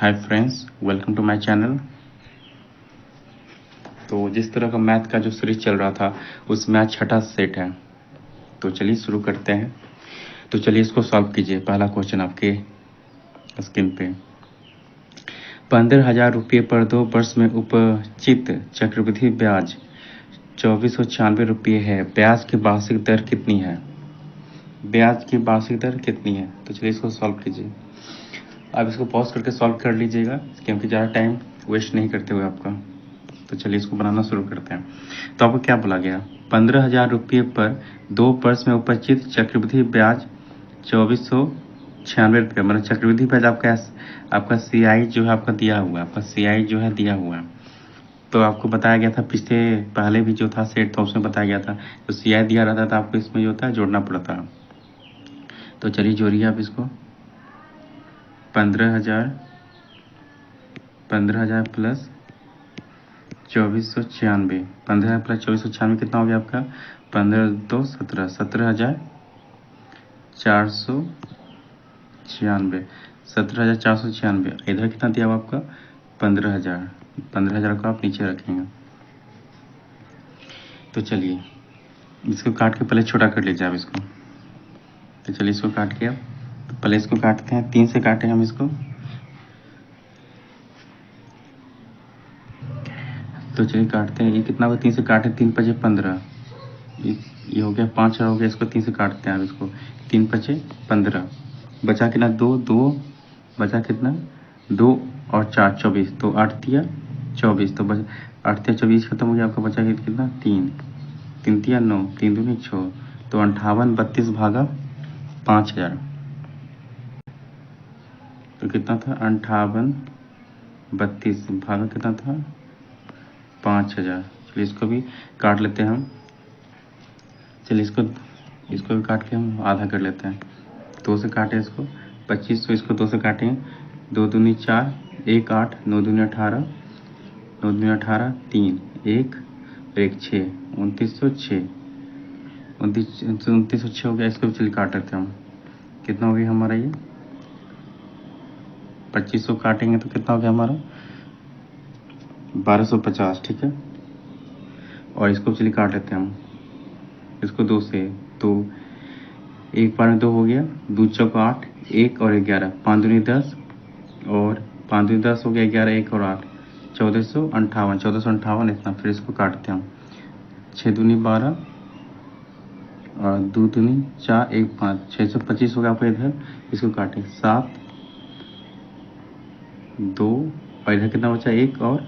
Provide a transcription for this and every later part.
Hi friends, welcome to my channel. तो जिस तरह का मैथ का जो सीरीज चल रहा था उसमें आज छठा सेट है। तो चलिए शुरू करते हैं। तो चलिए इसको सॉल्व कीजिए। पहला क्वेश्चन आपके स्क्रीन पे। 15,000 रुपये पर 2 वर्ष में उपचित चक्रवृद्धि ब्याज 2496 रुपये है। ब्याज की वार्षिक दर कितनी है? ब्याज की वार्षिक दर कितनी है? तो चलिए इसको सॉल्व कीजिए। आप इसको पॉज करके सॉल्व कर लीजिएगा, क्योंकि ज़्यादा टाइम वेस्ट नहीं करते हुए आपका। तो चलिए इसको बनाना शुरू करते हैं। तो आपको क्या बोला गया? 15,000 रुपये पर 2 वर्ष में उपचित चक्रवृद्धि ब्याज 2496 रुपये, मतलब चक्रवृद्धि ब्याज आपका CI जो है आपका दिया हुआ है, आपका CI जो है दिया हुआ है। तो आपको बताया गया था पहले भी जो था सेट था उसमें बताया गया था, तो CI दिया रहता था आपको इसमें जो था जोड़ना पड़ता है। तो चलिए जोड़िए आप इसको। 15,000 प्लस 2496, 15 प्लस 2496 कितना हो गया आपका? 15 2 17, 17,496, 17,496। इधर कितना दिया हुआ आपका? 15,000। 15,000 को आप नीचे रखेंगे। तो चलिए इसको काट के पहले छोटा कर लीजिए आप इसको। तो चलिए इसको काट के आप, तो पहले इसको काटते हैं। 3 से काटे हम इसको। तो चलिए काटते हैं। ये कितना होगा? 3 से काटे, 3 पचे 15, ये हो गया 5 हो गया। इसको 3 से काटते हैं आप इसको। 3 पचे 15, बचा कितना? 2 2, बचा कितना? 2 और 4 24, तो 8 तिया 24, तो बच 8 तिया 24 खत्म हो गया आपका। बचा कितना? 3 3 तिया 9, 3 दूनी 6, तो 58 32 भागा 5,000। तो कितना था? 58 32 भागा कितना था? 5,000। चलिए इसको भी काट लेते हैं हम। चलिए इसको भी काट के हम आधा कर लेते हैं। 2 से काटे इसको। 25, तो इसको 2 से काटेंगे। 2 दूनी 4, 1 8, 9 दूनी 18, 9 दूनी 18, 3 1 1 6, 2906, 2906 हो गया। इसको भी चलिए काट लेते हैं हम। कितना हो गया हमारा ये? 2500 काटेंगे तो कितना हो गया हमारा? 1250, ठीक है। और इसको चलिए काट लेते हैं हम। इसको 2 से, तो एक बार में 2 हो गया, 2 चौक 8, 1 और 11, 5 दूनी 10, और 5 दूनी 10 हो गया, 11 1 और 8, 1458, 1458 इतना। फिर इसको काटते हैं हम। 6 दूनी 12 और 2 दूनी 4 1 5, 625 हो गया आपका इधर। इसको काटें। 7 2, और इधर कितना बचा? 1 और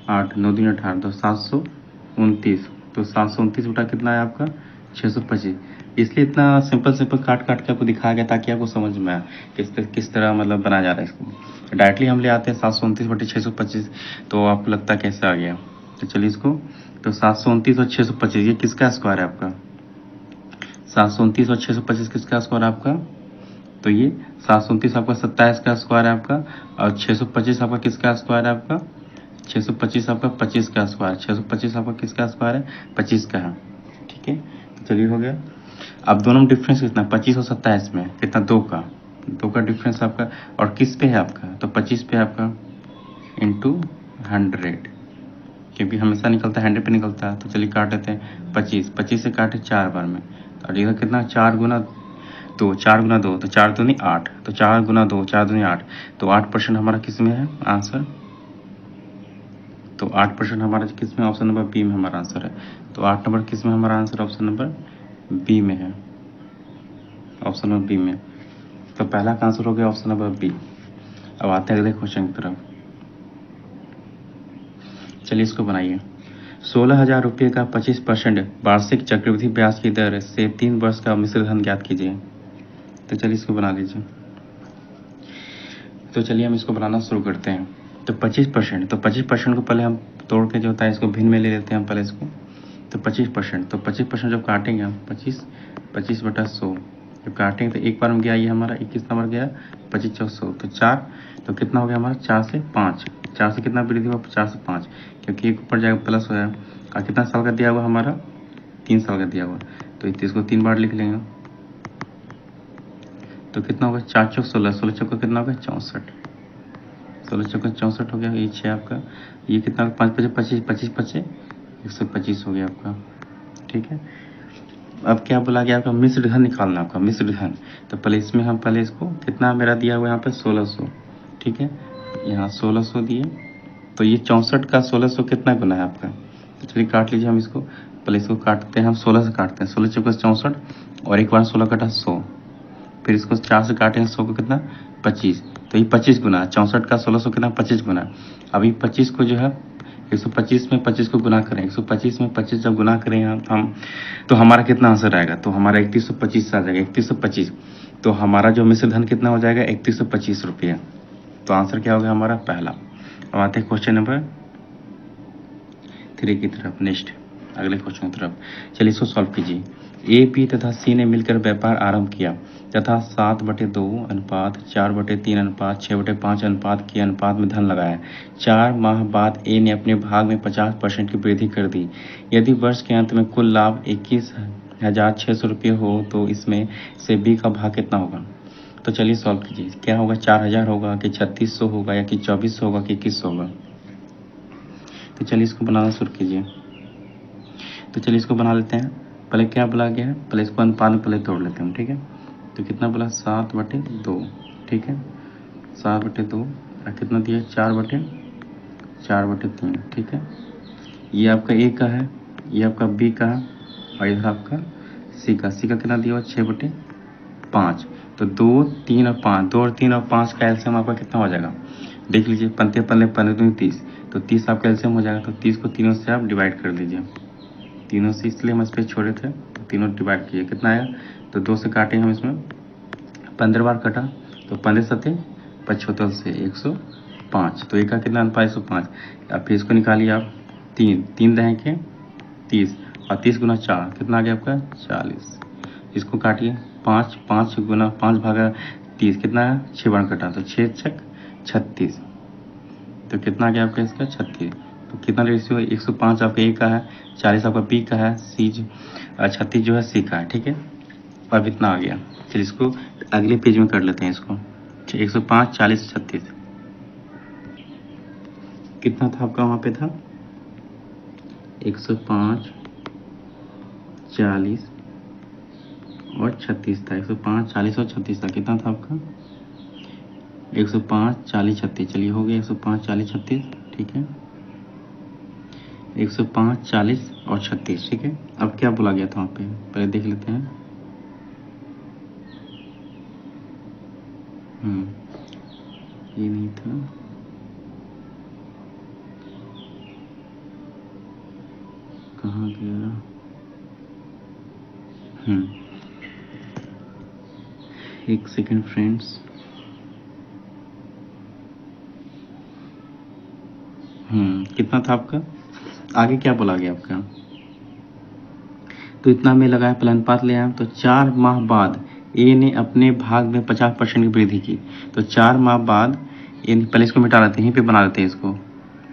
8, 9 दूनी 18, तो 729। तो 729 बटा कितना है आपका? 625। इसलिए इतना सिंपल काट के आपको दिखाया गया ताकि आपको समझ में आए किस तरह मतलब बनाया जा रहा है इसको। डायरेक्टली हम ले आते हैं 729 बटे 625, तो आपको लगता है कैसे आ गया। तो चलिए इसको, तो 729 और 625 ये किसका स्क्वायर है आपका? 729 और 625 किसका स्क्वायर है आपका? तो ये 729 आपका 27 का स्क्वायर है आपका, और 625 आपका किसका स्क्वायर है आपका? 625 आपका 25 का स्क्वायर। 625 आपका किसका स्क्वायर है? 25 का है, ठीक है। तो चलिए हो गया। अब दोनों में डिफरेंस कितना? 25 और 27 में कितना? 2 का डिफरेंस आपका। और किस पे है आपका? तो 25 पे है आपका, इंटू 100, क्योंकि हमेशा निकलता है 100 पे निकलता है। तो चलिए काट लेते हैं। 25 से काटे 4 बार में, और इधर कितना? 4 गुना 2, 4 गुना 2, तो 4 दूनी 8, तो 4 गुना 2, 4 दूनी 8, तो 8% हमारा किस में है आंसर? तो 8% हमारा किस में? ऑप्शन नंबर बी में हमारा आंसर है। तो 8 नंबर किस में हमारा आंसर? ऑप्शन नंबर बी में है, ऑप्शन नंबर बी में। तो पहला का आंसर हो गया ऑप्शन नंबर बी। अब आते हैं अगले क्वेश्चन की तरफ। चलिए इसको बनाइए। 16,000 रुपये का 25% वार्षिक चक्रवृद्धि ब्याज की दर से 3 वर्ष का मिश्र धन ज्ञात कीजिए। तो चलिए इसको बना लीजिए। तो चलिए हम इसको बनाना शुरू करते हैं। तो 25%, तो 25% को पहले हम तोड़ के जो होता है इसको भिन्न में ले लेते हैं हम पहले इसको। तो 25%, तो 25% जब काटेंगे हम, 25 बटा 100 जब काटेंगे तो एक बार में गया ये हमारा 21 नंबर गया, 25 चौक 100, तो 4, तो कितना हो गया हमारा? 4 से 5, 4 से कितना वृद्धि हुआ? 4 से 5, क्योंकि एक ऊपर जाएगा प्लस हो जाएगा। और कितना साल का दिया हुआ हमारा? 3 साल का दिया हुआ, तो इसको 3 बार लिख लेंगे। तो कितना होगा? 4 चौक 16, 16 चौक का कितना होगा? 64। 16 चौका 64 हो गया, ये 6 आपका, ये कितना 5 पचे 25, 25 पचे 125 हो गया आपका। ठीक है, अब क्या बोला गया आपका मिश्र धन निकालना, आपका मिश्र धन। तो पहले इसमें हम पहले इसको कितना मेरा दिया हुआ यहाँ पे 1600, ठीक है, यहाँ 1600 दिए, तो ये 64 का 1600 कितना गुना है आपका, तो चलिए काट लीजिए हम इसको। पहले इसको काटते हैं हम 16 से काटते हैं, 16 चौका 64 और एक बार 16 कटा 100, फिर इसको 4 से काटेंगे 100 को कितना 25, तो ये 25 गुना 64 का 1600 कितना 25 गुना। अभी 25 को जो है 125 में 25 को गुना करें, 125 में 25 जब गुना करें हम तो हमारा कितना आंसर आएगा, तो हमारा 3125 आ जाएगा, 3125। तो हमारा जो मिश्र धन कितना हो जाएगा 3125 रुपये। तो आंसर क्या होगा हमारा पहला। अब आते हैं क्वेश्चन नंबर 3 की तरफ, नेक्स्ट अगले क्वेश्चन की तरफ। चलिए इसको सॉल्व कीजिए। ए, बी तथा सी ने मिलकर व्यापार आरंभ किया तथा 7/2 अनुपात 4/3 अनुपात 6/5 अनुपात के अनुपात में धन लगाया। 4 माह बाद ए ने अपने भाग में 50% की वृद्धि कर दी। यदि वर्ष के अंत में कुल लाभ 21,600 रुपये हो तो इसमें से बी का भाग कितना होगा। तो चलिए सॉल्व कीजिए, क्या होगा 4000 होगा कि 3600 होगा या कि 2400 होगा कि 2100 होगा। तो चलिए इसको बनाना शुरू कीजिए। तो चलिए इसको बना लेते हैं। पहले क्या बोला गया है, पहले इसको अनुपात में पहले तोड़ लेते हैं हम, ठीक है। तो कितना बोला 7/2, ठीक है, 7/2 और कितना दिया 4/3, ठीक है। ये आपका ए का है, ये आपका बी का है और इधर आपका सी का कितना दिया हुआ 6/5। तो 2, 3 और 5, 2 और 3 और 5 का एलसीएम आपका कितना हो जाएगा, देख लीजिए, 15 30, तो 30 आपका एलसीएम हो जाएगा। तो 30 को तीनों से आप डिवाइड कर दीजिए, तीनों से, इसलिए हम इस पर छोड़े थे, तो तीनों डिवाइड किए, कितना आया, तो 2 से काटेंगे हम इसमें, 15 बार कटा, तो 15 सत्ते 75 से 105, तो एक का कितना अनुपात 105। अब फिर इसको निकालिए आप, 3 दहें के 30 और 30 गुना 4 कितना आ गया आपका 40। इसको काटिए 5 गुना 5 भागा 30 कितना है 6 बार कटा, तो 6 छक 36, तो कितना आ गया आपका इसका 36। तो कितना रेशियो है 105 आपका ए का है, 40 आपका बी का है, 36 जो है सी का है, ठीक है। अब इतना आ गया। चलिए इसको अगले पेज में कर लेते हैं इसको। 105 40 36 कितना था आपका वहाँ पे था 105 40 और 36 था, 105 40 और 36 था, कितना था आपका 105 40 36। चलिए हो गया 105 40 36, ठीक है, 105 40 और 36, ठीक है। अब क्या बोला गया था वहाँ पे, पहले देख लेते हैं। ये नहीं था, कहाँ गया, एक सेकंड फ्रेंड्स, कितना था आपका, आगे क्या बोला गया आपका, तो इतना में लगाया, प्लान पात ले आया। तो 4 माह बाद ए ने अपने भाग में 50% की वृद्धि की। तो 4 माह बाद ए, पहले इसको मिटा लेते हैं, यहीं पे बना लेते हैं इसको,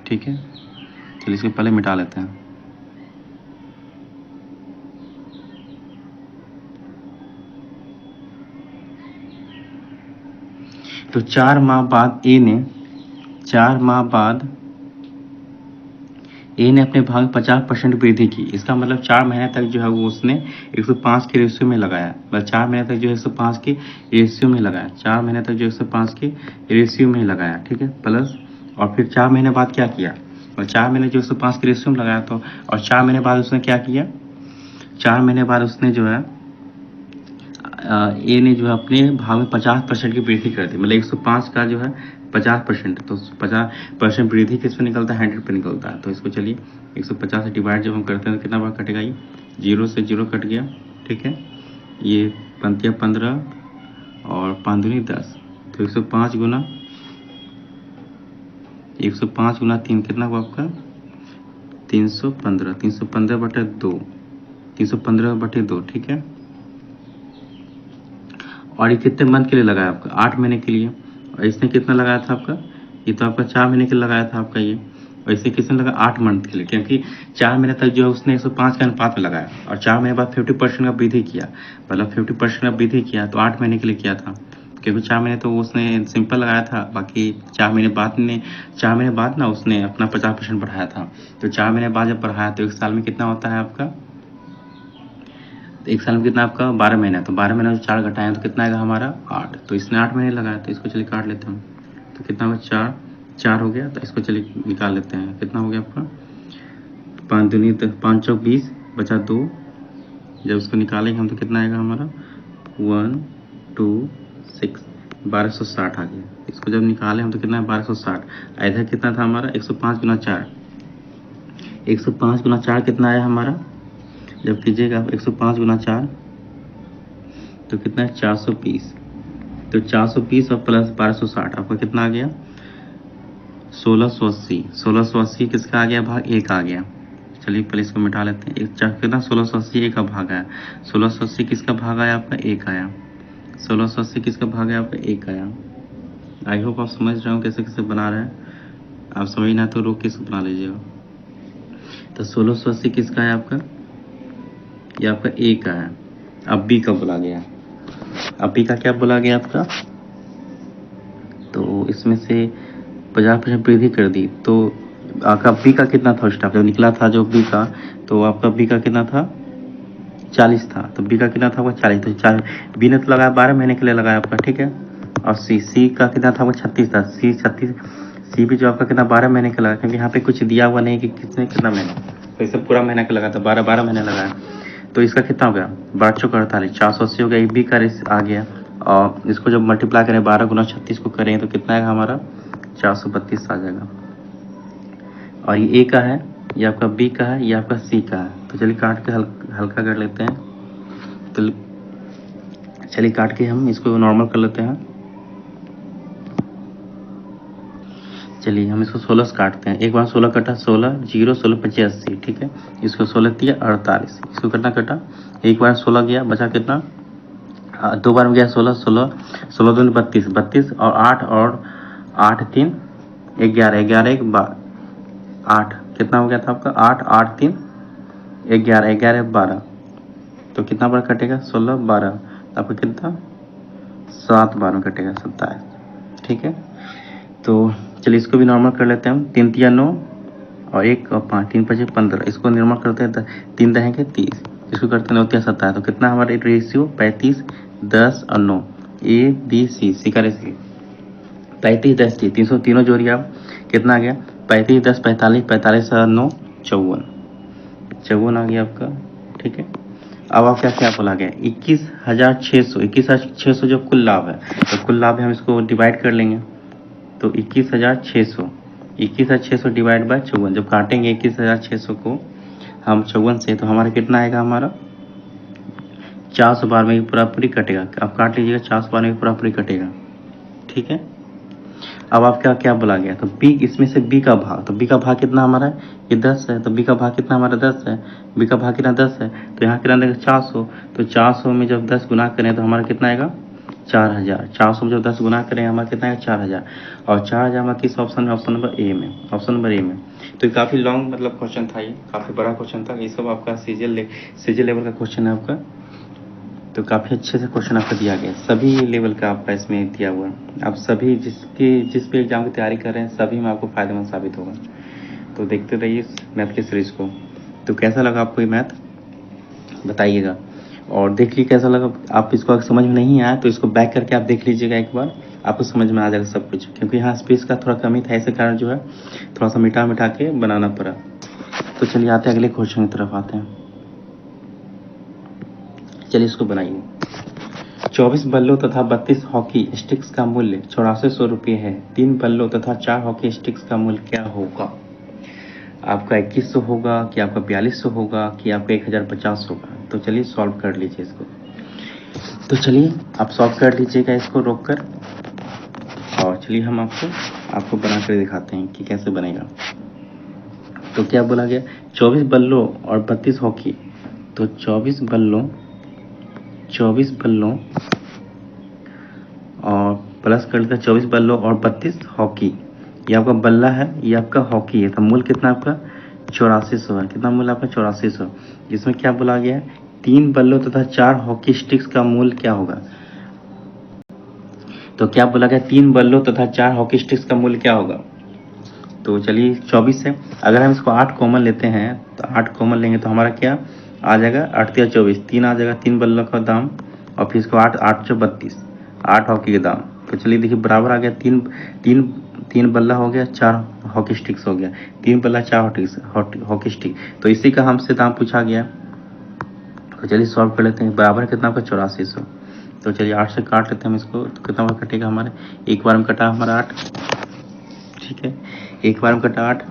ठीक है। चलिए इसको पहले मिटा लेते हैं। तो 4 माह बाद ए ने अपने भाग में 50% वृद्धि की। इसका मतलब 4 महीने तक जो है वो उसने 105 के रेशियो में लगाया, मतलब 4 महीने तक जो है 105 के रेशियो में लगाया, 4 महीने तक जो 105 के रेशियो में लगाया, ठीक है, प्लस और फिर 4 महीने बाद क्या किया, और 4 महीने जो 105 के रेशियो में लगाया, तो और 4 महीने बाद उसने क्या किया, 4 महीने बाद उसने जो है ए ने जो है अपने भाग में 50% की वृद्धि कर दी, मतलब 105 का जो है 50%, तो 50% वृद्धि किस पे निकलता है 100 पे निकलता है। तो इसको चलिए 150 से डिवाइड जब हम करते हैं तो कितना बार कटेगा, ये 0 से 0 कट गया, ठीक है, ये 15 और 5 दूनी 10, तो 105 गुना 3 कितना हुआ आपका 315, 315/2, ठीक है। और ये कितने मंथ के लिए लगाया आपका 8 महीने के लिए, और इसने कितना लगाया था आपका, ये तो आपका 4 महीने के लिए लगाया था आपका ये, और इसे किसने लगा 8 मंथ के लिए, क्योंकि 4 महीने तक जो है उसने 105 के अनुपात में लगाया, और 4 महीने बाद 50% का वृद्धि किया, मतलब 50% का वृद्धि किया, तो 8 महीने के लिए किया था, क्योंकि 4 महीने तो उसने सिंपल लगाया था, बाकी 4 महीने बाद ना उसने अपना 50% बढ़ाया था। तो 4 महीने बाद जब बढ़ाया तो 1 साल में कितना होता है आपका, 1 साल में कितना आपका 12 महीना, तो 12 महीना जो 4 घटाएं तो कितना आएगा हमारा 8। तो इसने 8 महीने लगाया, तो इसको चलिए काट लेते हैं। तो कितना होगा 4 हो गया, तो इसको चलिए निकाल लेते हैं। कितना हो गया आपका 5 दूनी 5 चौक 20 बचा 2। जब उसको निकालेंगे हम तो कितना आएगा हमारा 1 2 6 1260 आ गया। इसको जब निकाले हम तो कितना है 1260। इधर कितना था हमारा 105 गुना 4, 105 गुना 4 कितना आया हमारा, जब कीजिएगा 105 गुना 4 तो कितना है 420। तो 420 और प्लस 1260 आपका कितना आ गया 1680। 1680 किसका आ गया भाग 1 आ गया। चलिए पहले इसको मिटा लेते हैं। एक कितना 1680 1 का भाग आया। 1680 किसका भाग आया आपका 1 आया। 1680 किसका भाग आया आपका 1 आया। आई होप आप समझ रहे हो कैसे कैसे बना रहे हैं। आप समझना तो रोक के इसको बना लीजिएगा। तो 1680 किसका है आपका, ये आपका 1 का है। अब बी का बोला गया, अब बी का क्या बोला गया आपका, तो इसमें से 50% वृद्धि कर दी। तो आपका बी का कितना था स्टाफ जब निकला था जो बी का, तो आपका बी का कितना था 40 था। तो बी का कितना था वो 40। तो 40 बी ने तो लगाया 12 महीने के लिए लगाया आपका, ठीक है। और सी का कितना था वो 36 था। सी भी जो आपका कितना 12 महीने का लगा, क्योंकि यहाँ पे कुछ दिया हुआ नहीं कि कितने कितना महीने, तो इसे पूरा महीना का लगा था 12 महीने लगाया। तो इसका कितना हो गया 12 चौक 48, 480 हो गया। बी का आ गया। और इसको जब मल्टीप्लाई करें 12 गुना 36 को करें तो कितना आएगा हमारा 432 आ जाएगा। और ये ए का है, ये आपका बी का है, ये आपका सी का है। तो चलिए काट के हल्का कर लेते हैं। तो चलिए काट के हम इसको नॉर्मल कर लेते हैं। चलिए हम इसको 16 से काटते हैं। एक बार 16 कटा, 16 0 16 25 80, ठीक है। इसको 16 दिया 48, इसको कितना कटा, एक बार 16 गया बचा कितना, 2 बार में गया 16 16 16 दूनी 32 32 और 8 3 11 11 1 8 कितना हो गया था आपका 8 8 3 11 11 12। तो कितना बार कटेगा 16 12, आपका कितना 7 बार में कटेगा 27, ठीक है। तो चलिए इसको भी नॉर्मल कर लेते हैं हम। 3 तिया 9 और 1 और 5 3 5 15, इसको नॉर्मल करते हैं 3 दहेंगे 30, इसको करते हैं 9 तिया 27। तो कितना हमारा रेशियो 35 10 और 9 ए बी सी का रेशियो 35 10 30, 300 तीनों जोड़िए आप, कितना आ गया 35 10 45 45 और 9 54 आ गया आपका, ठीक है। अब आप क्या बोला गया 21,600 जो कुल लाभ है, तो कुल लाभ है हम इसको डिवाइड कर लेंगे। तो 21,600 डिवाइड बाय 54, जब काटेंगे 21,600 को हम 54 से, तो हमारा कितना आएगा हमारा 400 बार में पूरा पूरी कटेगा। आप काट लीजिएगा 400 बार में पूरा पूरी कटेगा, ठीक है। अब आप क्या बोला गया, तो बी इसमें से बी का भाग, तो बी का भाग कितना हमारा है ये 10 है। तो बी का भाग कितना हमारा 10 है, बी का भाग कितना 10 है। तो यहाँ कितना देगा 400। तो 400 में जब 10 गुना करें तो हमारा कितना आएगा 4000। 400 में जब 10 गुना करें हमारा कितना आएगा 4000। और 4000 हमारा किस ऑप्शन में, ऑप्शन नंबर ए में, ऑप्शन नंबर ए में। तो ये काफ़ी लॉन्ग मतलब क्वेश्चन था, ये काफ़ी बड़ा क्वेश्चन था। ये सब आपका सीजीएल लेवल का क्वेश्चन है आपका। तो काफ़ी अच्छे से क्वेश्चन आपका दिया गया, सभी लेवल का आपका इसमें दिया हुआ है। आप सभी जिस भी एग्जाम की तैयारी कर रहे हैं सभी में आपको फ़ायदेमंद साबित होगा। तो देखते रहिए मैथ की सीरीज़ को। तो कैसा लगा आपको ये मैथ बताइएगा, और देख लीजिए कैसा लगा। आप इसको अगर समझ में नहीं आया तो इसको बैक करके आप देख लीजिएगा एक बार, आपको समझ में आ जाएगा सब कुछ। क्योंकि यहाँ स्पेस का थोड़ा कमी था, ऐसे कारण जो है थोड़ा सा मिटा के बनाना पड़ा। तो चलिए आते हैं अगले क्वेश्चन की तरफ आते हैं। चलिए इसको बनाइए। 24 बल्लों तथा 32 हॉकी स्टिक्स का मूल्य 8400 रुपये है। 3 बल्लों तथा 4 हॉकी स्टिक्स का मूल्य क्या होगा। आपका 2100 होगा कि आपका 4200 होगा कि आपका 1050 होगा। तो चलिए सॉल्व कर लीजिए इसको। तो चलिए आप सॉल्व कर लीजिएगा इसको रोक कर, और चलिए हम आपको बना कर दिखाते हैं कि कैसे बनेगा। तो क्या बोला गया 24 बल्लों और 32 हॉकी। तो 24 बल्लों और प्लस कर लेते हैं 24 बल्लों और 32 हॉकी। ये आपका बल्ला है, ये आपका हॉकी है। तो मूल्य कितना आपका 8400 है। कितना मूल्य आपका 8400। इसमें क्या बोला गया है 3 बल्लों तथा 4 हॉकी स्टिक्स का मूल्य क्या होगा। तो क्या बोला गया, 3 बल्लों तथा 4 हॉकी स्टिक्स का मूल्य क्या होगा। तो चलिए 24 है। अगर हम इसको 8 कॉमन लेते हैं तो 8 कॉमन लेंगे तो हमारा क्या आ जाएगा, 8 या 24, 3 आ जाएगा, 3 बल्लों का दाम, और फिर इसको 8 8 से 32, 8 हॉकी के दाम। तो चलिए देखिए बराबर आ गया, तीन तीन तीन बल्ला हो गया, 4 हॉकी स्टिक्स हो गया, 3 बल्ला 4 हॉकी स्टिक। तो इसी का हमसे दाम पूछा गया। तो चलिए सॉल्व कर लेते हैं। बराबर कितना आपका 8400। तो चलिए 8 से काट लेते हैं हम इसको, तो कितना बार कटेगा हमारे, एक बार में कटा हमारा 8, ठीक है, एक बार में कटा 8,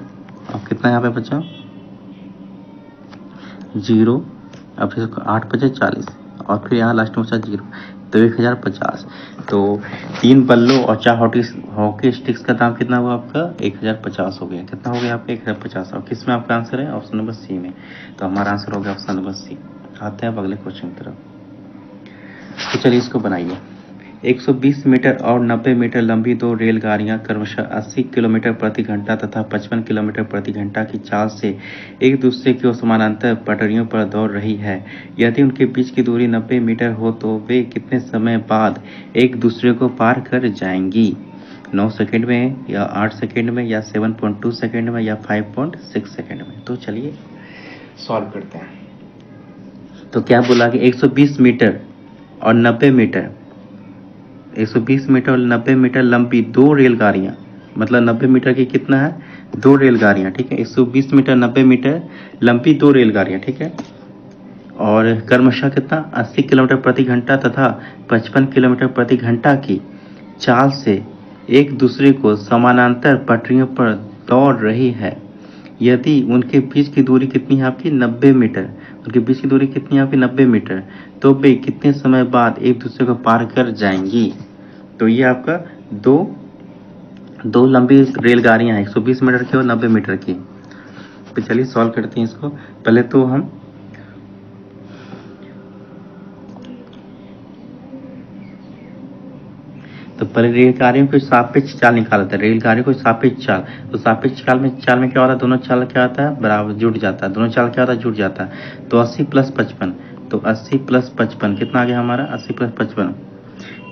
अब कितना यहाँ पे बचा 0, अब फिर 8 बचे 40, और फिर यहाँ लास्ट में बचा 0, तो 1050। तो 3 बल्लों और 4 हॉकी स्टिक्स का दाम कितना हुआ आपका 1050 हो गया। कितना हो गया आपका 1050, और किस में आपका आंसर है, ऑप्शन नंबर सी में। तो हमारा आंसर हो गया ऑप्शन नंबर सी। आते हैं अब अगले क्वेश्चन की तरफ। तो चलिए इसको बनाइए। 120 मीटर और 90 मीटर लंबी 2 रेलगाड़ियां क्रमशः 80 किलोमीटर प्रति घंटा तथा 55 किलोमीटर प्रति घंटा की चाल से एक दूसरे की ओर समानांतर पटरियों पर दौड़ रही है। यदि उनके बीच की दूरी 90 मीटर हो तो वे कितने समय बाद एक दूसरे को पार कर जाएंगी। 9 सेकंड में, या 8 सेकंड में, या 7.2 सेकंड में, या 5.6 सेकंड में। तो चलिए सॉल्व करते हैं। तो क्या बोला कि 120 मीटर और 90 मीटर, 120 मीटर और 90 मीटर लंबी 2 रेलगाड़ियां, मतलब 90 मीटर की कितना है, 2 रेलगाड़ियां, ठीक है। 120 मीटर 90 मीटर लंबी 2 रेलगाड़ियां, ठीक है, और क्रमशः कितना 80 किलोमीटर प्रति घंटा तथा 55 किलोमीटर प्रति घंटा की चाल से एक दूसरे को समानांतर पटरियों पर दौड़ रही है। यदि उनके बीच की दूरी कितनी है आपकी 90 मीटर, उनके बीच की दूरी कितनी है आपकी 90 मीटर, तो वे कितने समय बाद एक दूसरे को पार कर जाएंगी। तो ये आपका दो लंबी रेलगाड़ियां हैं, 120 मीटर की और 90 मीटर की। तो चलिए सॉल्व करते हैं इसको। पहले तो हम पहले रेलगाड़ियों को सापेक्ष चाल निकालते हैं, रेलगाड़ी को सापेक्ष चाल। तो सापेक्ष चाल में क्या होता है, दोनों चाल क्या होता है बराबर जुड़ जाता है, दोनों चाल क्या होता है जुड़ जाता है। तो 80 प्लस 55, तो 80 प्लस 55 कितना आ गया हमारा 80 प्लस 55,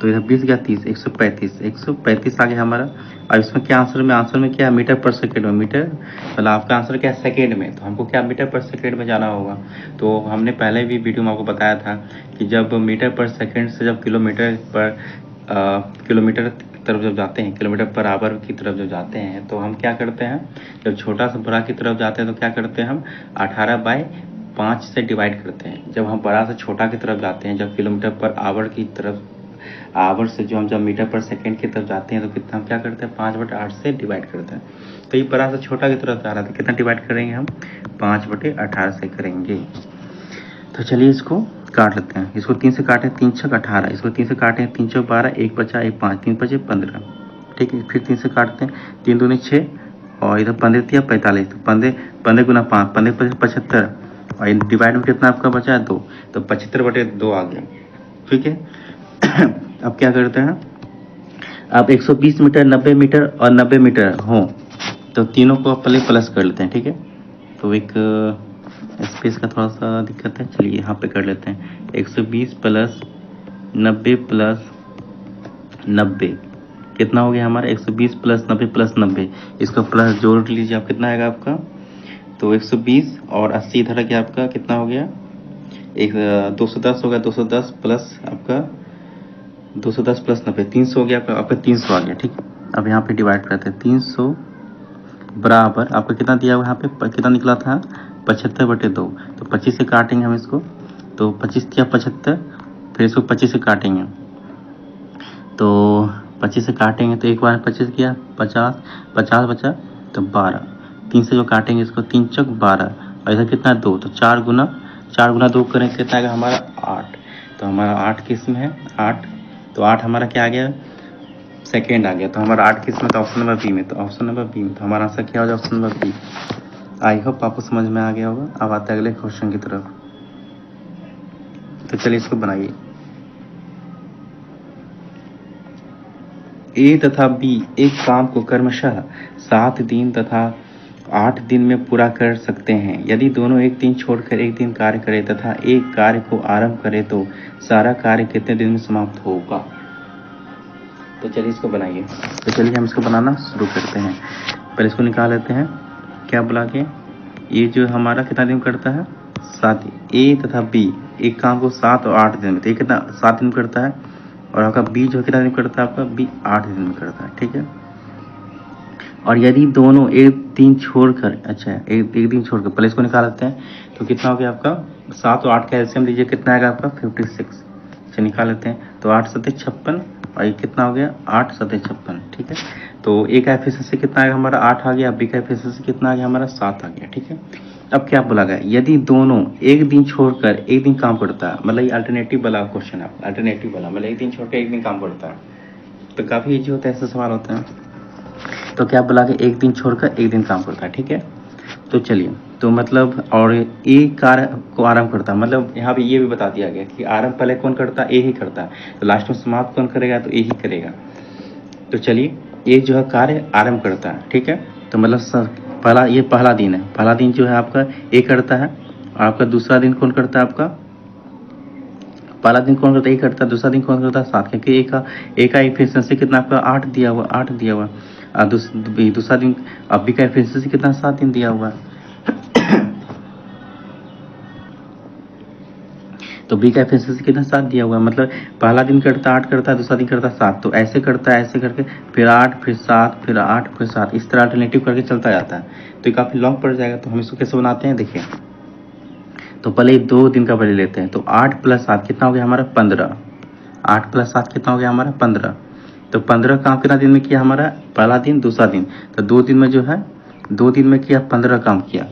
तो इधर 20 गया 30, 135 आ गया हमारा। और इसमें क्या आंसर में क्या है मीटर पर सेकेंड में, मीटर मतलब आपका आंसर क्या है सेकेंड में, तो हमको क्या मीटर पर सेकेंड में जाना होगा। तो हमने पहले भी वीडियो में आपको बताया था कि जब मीटर पर सेकेंड से जब किलोमीटर की तरफ जब जाते हैं, किलोमीटर पर आवर की तरफ जब जाते हैं, तो हम क्या करते हैं, जब छोटा से बड़ा की तरफ जाते हैं तो क्या करते हैं हम 18/5 से डिवाइड करते हैं। जब हम बड़ा से छोटा की तरफ जाते हैं, जब किलोमीटर पर आवर की तरफ, आवर से जो हम जब मीटर पर सेकेंड की तरफ जाते हैं तो कितना हम क्या करते हैं 5/8 से डिवाइड करते हैं। तो ये बड़ा से छोटा की तरफ जा रहा था, कितना डिवाइड करेंगे हम 5/18 से करेंगे। तो चलिए इसको काट लेते हैं। इसको 3 से काटें, 3 छक 18, इसको 3 से काटें, 3 चौक 12, 1 बचा 1 5, 3 बचे 15, ठीक है। फिर 3 से काटते हैं, 3 दूनी 6, और इधर 15 तिया 45, तो 15 गुना 5, 15 75, और डिवाइड में कितना आपका बचा है 2, तो 75/2 आ गया, ठीक है। अब क्या करते हैं, अब 120 मीटर 90 मीटर और 90 मीटर हो तो तीनों को पहले प्लस कर लेते हैं, ठीक है। तो एक स्पेस का थोड़ा सा दिक्कत है, चलिए यहाँ पे कर लेते हैं 120 प्लस 90 प्लस 90 कितना हो गया हमारा 120 प्लस 90 प्लस 90, इसको प्लस जोड़ लीजिए आप, कितना आएगा आपका, तो 120 और 80 इधर गया आपका, कितना हो गया 210 हो गया, 210 प्लस आपका 210 प्लस 90 300 हो गया आपका 300 आ गया, ठीक। अब यहाँ पे डिवाइड करते हैं, 300 बराबर आपका कितना दिया हुआ यहाँ पे कितना निकला था 75/2, तो 25 से काटेंगे हम इसको, तो 25 दिया 75, फिर इसको 25 से काटेंगे, तो 25 से काटेंगे तो एक बार 25 किया 50, 50 बचा तो 12, 3 से जो काटेंगे इसको 3 चौक 12, और इधर कितना 2, तो 4 गुना 2 करें कितना आएगा हमारा 8, तो हमारा 8 किस में है 8, तो 8 हमारा क्या आ गया सेकेंड आ गया, तो हमारा 8 किस में, तो ऑप्शन नंबर बी में, तो ऑप्शन नंबर बी में, तो हमारा आंसर क्या हो जाए option number B. I hope आपको समझ में आ गया होगा। अब आते हैं अगले क्वेश्चन की तरफ। तो चलिए इसको बनाइए। ए तथा बी एक काम को क्रमशः 7 दिन तथा 8 दिन में पूरा कर सकते हैं। यदि दोनों एक दिन छोड़कर एक दिन कार्य करें तथा एक कार्य को आरंभ करें तो सारा कार्य कितने दिन में समाप्त होगा। तो चलिए इसको बनाइए। तो चलिए हम इसको बनाना शुरू करते हैं। पहले इसको निकाल लेते हैं। क्या बुला के, ये जो हमारा कितना दिन करता है, 7। ए तथा बी एक काम को 7 और 8 दिन में, तो ये कितना 7 दिन करता है। और आपका बी जो कितना दिन करता है, आपका बी 8 दिन में करता है, ठीक है। और यदि दोनों एक दिन छोड़कर, अच्छा एक दिन छोड़कर, पहले इसको निकाल लेते हैं। तो कितना हो गया आपका 7 और 8 का एलसीएम लीजिए, कितना आएगा आपका 56। चलिए निकाल लेते हैं। तो 8 सत्ते 56 और ये कितना हो गया 8 सत्ते 56, ठीक है। तो ए का एफिशिएंसी कितना आएगा हमारा 8 आ गया, बी का एफिशिएंसी कितना आ गया हमारा 7 आ गया, ठीक है। अब क्या बोला गया, यदि दोनों एक दिन छोड़कर एक दिन काम करता है, मतलब ये अल्टरनेटिव वाला क्वेश्चन है, अल्टरनेटिव वाला मतलब एक दिन छोड़कर एक दिन काम करता है। तो काफ़ी ईजी होता है, ऐसे सवाल होते हैं। तो क्या बोला कि एक दिन छोड़कर एक दिन काम करता है, ठीक है। तो चलिए, तो मतलब और ए कार्य को आरंभ करता है, मतलब यहाँ पे ये भी बता दिया गया कि आरंभ पहले कौन करता है, ए ही करता है। तो लास्ट में समाप्त कौन करेगा, तो ए ही करेगा। तो चलिए, ए जो है कार्य आरंभ करता है, ठीक है। तो मतलब पहला, ये पहला दिन है, पहला दिन जो है आपका ए करता है। और आपका दूसरा दिन कौन करता है, आपका पहला दिन कौन करता है, ए करता है। दूसरा दिन कौन करता है, 7, क्योंकि ए का एफिशिएंसी कितना आपका 8 दिया हुआ, 8 दिया हुआ। दूसरा दिन अब बी का एफिशिएंसी कितना 7 दिन दिया हुआ है। तो बी का एफिशिएंसी कितना 7 दिया हुआ है, मतलब पहला दिन करता 8 करता है, दूसरा दिन करता 7। तो ऐसे करता है, ऐसे करके फिर 8 फिर 7 फिर 8 फिर 7, इस तरह अल्टरनेटिव करके चलता जाता है। तो ये काफ़ी लॉन्ग पड़ जाएगा। तो हम इसको कैसे बनाते हैं, देखिए। तो पहले 2 दिन का पहले लेते हैं। तो 8 + 7 कितना हो गया हमारा 15। 8 + 7 कितना हो गया हमारा 15। तो 15 काम कितना दिन में किया हमारा, पहला दिन दूसरा दिन। तो 2 दिन में जो है, 2 दिन में किया 15 काम किया।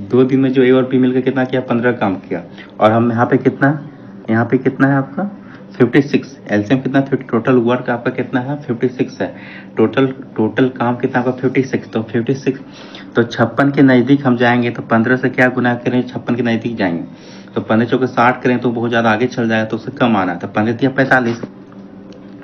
2 दिन में जो ए और बी मिलकर कितना किया 15 काम किया। और हम यहाँ पे कितना, यहाँ पे कितना है आपका 56। एलसीएम कितना 50, टोटल वर्क आपका कितना है 56 है। टोटल काम कितना आपका 56। तो 56, तो 56 के नज़दीक हम जाएंगे। तो 15 से क्या गुना करें, 56 के नज़दीक जाएंगे। तो 15 चौके 60 करें तो बहुत ज़्यादा आगे चल जाएगा, तो उससे कम आना है। तो 15 या 45,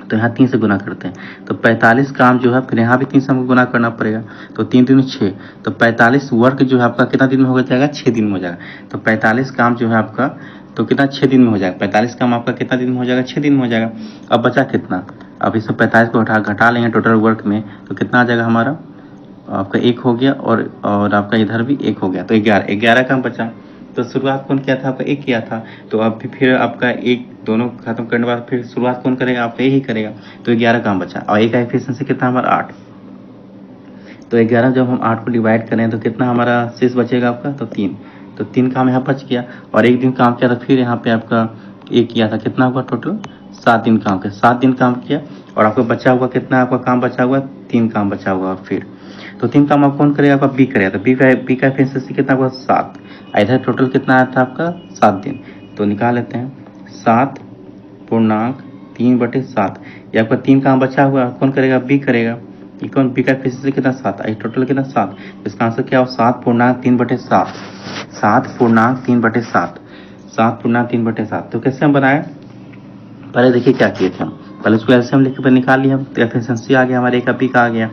तो यहाँ 3 से गुना करते हैं। तो 45 काम जो है, फिर यहाँ भी 3 से हमको गुना करना पड़ेगा। तो 3 दूनी 6, तो 45 वर्क जो है आपका कितना दिन में हो जाएगा, 6 दिन में हो जाएगा। तो 45 काम जो है आपका, तो कितना 6 दिन में हो जाएगा। 45 काम आपका कितना दिन में हो जाएगा, 6 दिन में हो जाएगा। अब बचा कितना, अब इस 45 को घटा लेंगे टोटल वर्क में, तो कितना आ जाएगा हमारा, आपका 1 हो गया और आपका इधर भी 1 हो गया। तो 11 काम बचा। तो शुरुआत कौन किया था, आपका 1 किया था। तो अब फिर आपका 1 दोनों खत्म करने के बाद फिर शुरुआत कौन करेगा, आपका यही करेगा। तो 11 काम बचा। और ए का एफिशिएंसी कितना हमारा 8। तो 11 जब हम 8 को डिवाइड करें तो कितना हमारा शेष बचेगा आपका, तो 3। तो 3 काम यहाँ बच गया। और 1 दिन काम किया था, फिर यहाँ पे आपका 1 किया था, कितना हुआ टोटल 7 दिन काम किया, 7 दिन काम किया। और आपका बचा हुआ कितना, आपका काम बचा हुआ 3 काम बचा हुआ फिर। तो 3 काम आप कौन करेगा, आपका बी करेगा। तो बी का एफिशिएंसी कितना हुआ 7। इधर टोटल कितना आया था आपका 7 दिन। तो निकाल लेते हैं, 7/3/7। ये आपका 3 काम बचा हुआ कौन करेगा, बी करेगा। ये कौन, बी का एफिशिएंसी कितना 7, टोटल कितना 7। इसका आंसर क्या हो 7/3/7। 7/3/7, 7/3/7। तो कैसे हम बनाए, पहले देखिए क्या किए थे हम। पहले उसको एलसीएम लिख कर निकाल लिया, तो एफिशिएंसी आ गया हमारे, ए का बी का आ गया।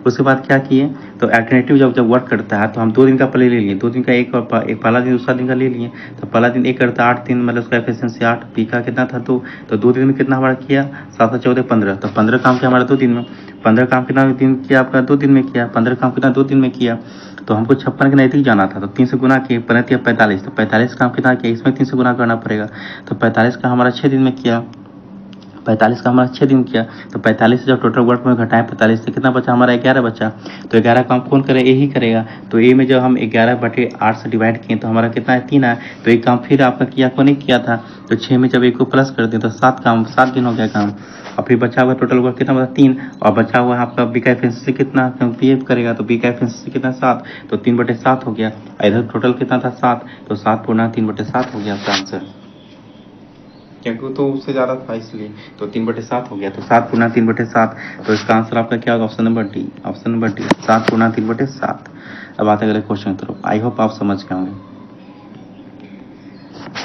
उसके बाद क्या किए, तो अल्टरनेटिव जब वर्क करता है तो हम 2 दिन का पहले ले लिए, 2 दिन का एक पहला दिन दूसरा दिन का ले लिए। तो पहला दिन एक करता 8 दिन, मतलब उसका एफिशिएंसी 8, बी का कितना था 2। तो 2 दिन में कितना हमारा किया 7 और 14 15। तो 15 काम किया हमारा 2 दिन में। 15 काम कितना दिन किया आपका 2 दिन में किया। 15 काम कितना 2 दिन में किया। तो हमको 56 के नज़दीक जाना था, तो 3 से गुना किए, 15 या 45। तो 45 काम कितना किया, इसमें 3 से गुना करना पड़ेगा। तो 45 का हमारा 6 दिन में किया। 45 का हमारा 6 दिन किया। तो 45 से जब टोटल वर्क में घटाएं 45 से कितना बचा हमारा 11 बचा। तो 11 काम कौन करे, ए ही करेगा। तो ए में जब हम 11/8 से डिवाइड किए तो हमारा कितना है 3 आया। तो एक काम फिर आपका किया को नहीं किया था। तो 6 में जब 1 को प्लस कर दें तो 7 काम, 7 दिन हो गया काम। और फिर बचा हुआ टोटल वर्क कितना बचा 3। और बचा हुआ आपका बी का एफिशिएंसी कितना, क्योंकि ये करेगा तो बी का एफिशिएंसी कितना 7। तो 3/7 हो गया। इधर टोटल कितना था 7। तो 7/3/7 हो गया आपका आंसर, क्योंकि तो उससे ज़्यादा था इसलिए। तो 3/7 हो गया। तो 7/3/7। तो इसका आंसर आपका क्या होगा, option number D, option number D 7/3/7। अब आते अगले क्वेश्चन की तरफ। आई होप आप समझ गए होंगे।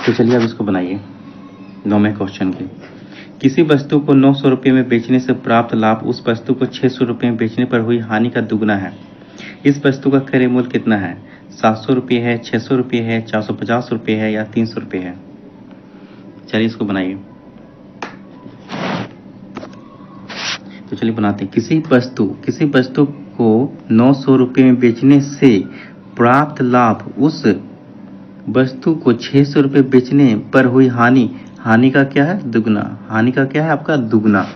तो चलिए अब इसको बनाइए। 9वें क्वेश्चन के, किसी वस्तु को 900 रुपये में बेचने से प्राप्त लाभ उस वस्तु को 600 रुपये में बेचने पर हुई हानि का दुगना है। इस वस्तु का क्रय मूल्य कितना है, 700 रुपये है, 600 रुपये है, 450 रुपये है या 300 रुपये है। चलिए इसको बनाइए। तो चलिए बनाते हैं। किसी वस्तु को 900 रुपये में बेचने से प्राप्त लाभ उस वस्तु को 600 रुपये बेचने पर हुई हानि का क्या है? दुगना। हानि का क्या है आपका? दुगना।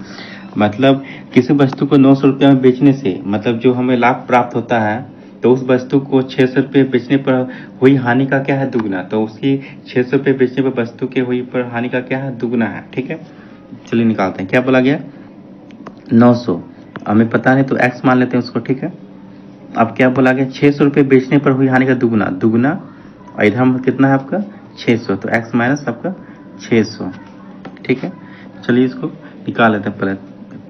मतलब किसी वस्तु को 900 रुपये में बेचने से मतलब जो हमें लाभ प्राप्त होता है, तो उस वस्तु को 600 रुपये बेचने पर हुई हानि का क्या है? दुगना। तो उसकी 600 रुपये बेचने पर वस्तु के हुई पर हानि का क्या है? दुगना है। ठीक है, चलिए निकालते हैं। क्या बोला गया? 900, हमें पता नहीं तो x मान लेते हैं उसको। ठीक है, अब क्या बोला गया? 600 रुपये बेचने पर हुई हानि का दुगना, और इधर हम कितना है आपका? 600, तो x माइनस आपका 600। ठीक है, चलिए इसको निकाल लेते हैं पहले।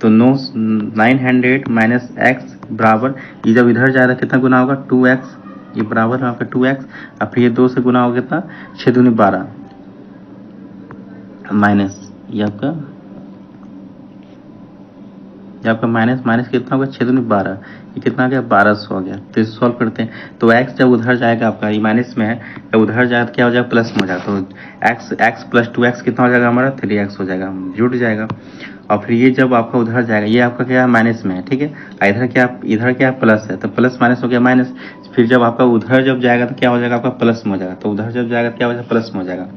तो 900 माइनस x बराबर, ये जब इधर जाएगा कितना गुना होगा? 2x, ये बराबर है आपका 2x, और फिर ये 2 से गुना होगा कितना? 6 दूनी 12 माइनस ये आपका माइनस कितना होगा? 6 दूनी 12, ये कितना आ गया? 1200 आ गया। तो इसे सॉल्व करते हैं। तो x जब उधर जाएगा आपका, ये माइनस में है, जब उधर जाएगा तो क्या हो जाएगा? प्लस में हो जाएगा। तो x प्लस 2x कितना हो जाएगा हमारा? 3x हो जाएगा, जुड़ जाएगा। और फिर ये जब आपका उधर जाएगा, ये आपका क्या है? माइनस में है। ठीक है, इधर क्या प्लस है, तो प्लस माइनस हो गया माइनस। फिर जब आपका उधर जब जाएगा तो क्या हो जाएगा? आपका प्लस में हो जाएगा। तो उधर जब जाएगा क्या हो जाएगा? प्लस में हो जाएगा।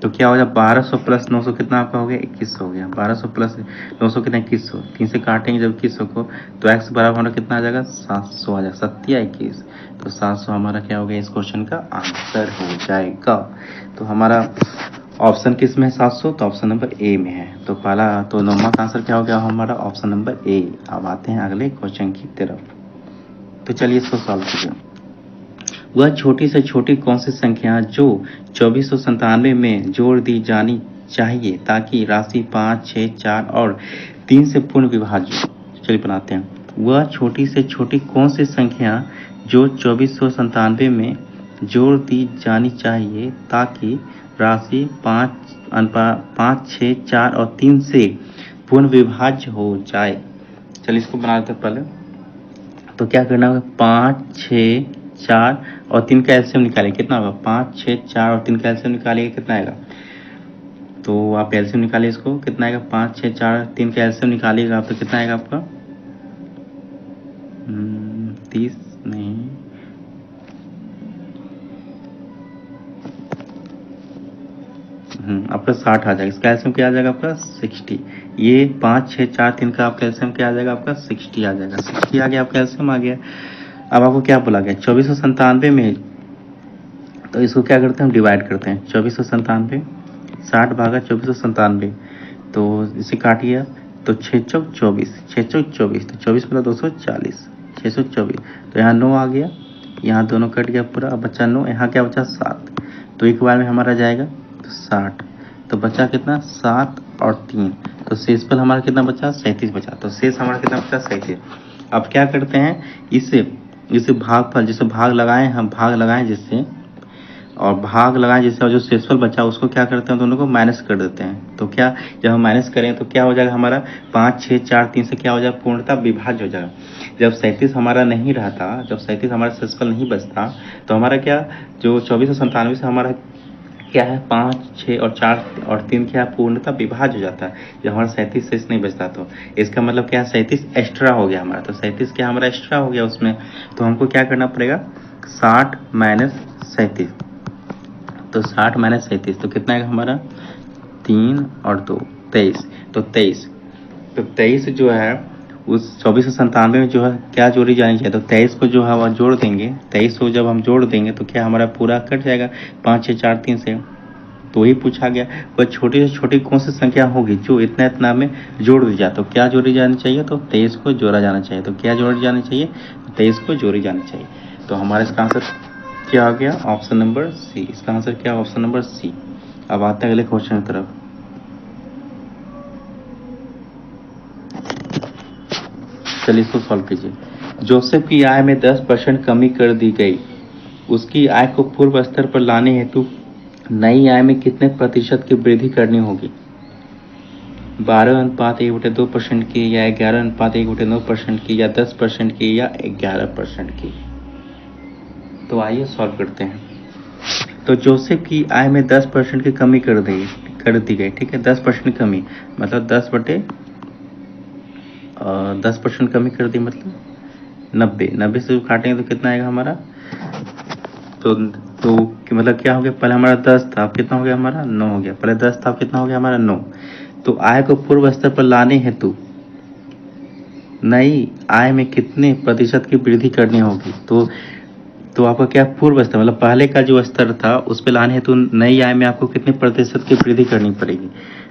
तो क्या हो जाएगा? 1200 प्लस 900 कितना आपका हो गया? 2100 हो गया। 1200 प्लस 900 कितना? 2100। 3 से काटेंगे जब 2100 को, तो x बराबर हमारा कितना आ जाएगा? 700 आ जाएगा। 7 या 21, तो 700 हमारा क्या हो गया? इस क्वेश्चन का आंसर हो जाएगा। तो हमारा ऑप्शन किस में है? 700, तो ऑप्शन नंबर ए में है। तो पहला तो नंबर का आंसर क्या हो गया हमारा? Option number A. अब आते हैं अगले क्वेश्चन की तरफ। तो चलिए इसको सॉल्व कीजिए। वह छोटी से छोटी कौन सी संख्या जो 2497 में जोड़ दी जानी चाहिए ताकि राशि 5, 6, 4 और 3 से पूर्ण विभाज्य हो? चलिए बनाते हैं। वह छोटी से छोटी कौन सी संख्या जो 2497 में जोड़ दी जानी चाहिए ताकि राशि 5, 6, 4 और 3 से पूर्ण विभाज्य हो जाए? चलिए इसको बना देते हैं पहले। तो क्या करना होगा? 5, 6, 4 और 3 का एलसीएम निकालिए। कितना होगा? 5, 6, 4 और 3 का एलसीएम निकालिए, कितना आएगा? तो आप एलसीएम निकालिए इसको, कितना आएगा? 5, 6, 4, 3 का एलसीएम निकालिएगा आप, तो कितना आएगा आपका? 30 नहीं, आपका 60 आ जाएगा। इसका एलसीएम क्या आ जाएगा आपका? 60। ये 5, 6, 4, 3 का आपका एलसीएम क्या आ जाएगा आपका? 60 आ जाएगा। 60 आ गया आपका एलसीएम आ गया। अब आपको क्या बोला गया? 2497 में, तो इसको क्या करते हैं? हम डिवाइड करते हैं। 2497 60 भागा 2497, तो इसे काटिए तो 6 चौक 24, 6 चौक 24, तो 24 प्लस 240, 624। तो यहाँ 9 आ गया, यहाँ दोनों कट गया पूरा, अब बचा 9, यहाँ क्या बचा? 7। तो एक बार में हमारा जाएगा तो 60, तो बचा कितना? 7 और 3, तो शेषफल हमारा कितना बचा? 37 बचा। तो शेष हमारा कितना बचा? 37। अब क्या करते हैं? इसे भागफल, जिसे भाग लगाएं जिससे, और भाग लगाएं जिससे, और जो शेषफल बचा उसको क्या करते हैं? दोनों को माइनस कर देते हैं। तो क्या, जब हम माइनस करें तो क्या हो जाएगा हमारा? 5, 6, 4, 3 से क्या हो जाएगा? पूर्णतः विभाज्य हो जाएगा। जब 37 हमारा नहीं रहता, जब 37 हमारा शेषफल नहीं बचता, तो हमारा क्या, जो 2497 से हमारा क्या है? 5, 6 और 4 और 3 क्या है? पूर्णतः विभाज्य हो जाता है। जब हमारा 37 शेष नहीं बचता, तो इसका मतलब क्या है? 37 एक्स्ट्रा हो गया हमारा। तो 37 क्या हमारा एक्स्ट्रा हो गया उसमें, तो हमको क्या करना पड़ेगा? 60 माइनस 37, तो 60 माइनस 37, तो कितना आएगा हमारा? 3 और 2 23, तो 23 जो है उस 2497 में जो है क्या जोड़ी जानी चाहिए? तो 23 को जो है वह जोड़ देंगे। 23 को जब हम जोड़ देंगे तो क्या हमारा पूरा कट जाएगा 5, 6, 4, 3 से। तो वही पूछा गया, वह छोटी से छोटी कौन सी संख्या होगी जो इतना में जोड़ दी जाए? तो क्या जोड़ी जानी चाहिए? तो 23 को जोड़ा जाना चाहिए। तो क्या जोड़ी जानी चाहिए? 23 को जोड़ी जानी चाहिए। तो हमारा इसका आंसर क्या आ गया? Option number C. इसका आंसर क्या? Option number C. अब आते हैं अगले क्वेश्चन की तरफ। चलिए इसको सॉल्व कीजिए। जोसेफ की आय में 10% कमी कर दी गई। उसकी आय को पूर्व स्तर पर लाने हेतु नई आय में कितने प्रतिशत की वृद्धि करनी होगी? 12:1/2% की, या 11:1/9% की, या 10% की, या 11% की? तो आइए सॉल्व करते हैं। तो जोसेफ की आय में 10% की कमी कर दी गई। ठीक है, 10% कमी मतलब 10/, 10% कमी कर दी, मतलब 90 से काटेंगे तो कितना आएगा हमारा, तो मतलब क्या हो गया, पहले हमारा 10 था, अब कितना हो गया हमारा 9 हो गया, पहले 10 था, अब कितना हो गया हमारा 9। तो आय को पूर्व स्तर पर लाने हेतु नई आय में कितने प्रतिशत की वृद्धि करनी होगी। तो आपका क्या पूर्व स्तर, मतलब पहले का जो स्तर था उस पे लाने हेतु नई आय में आपको कितने प्रतिशत की वृद्धि करनी पड़ेगी।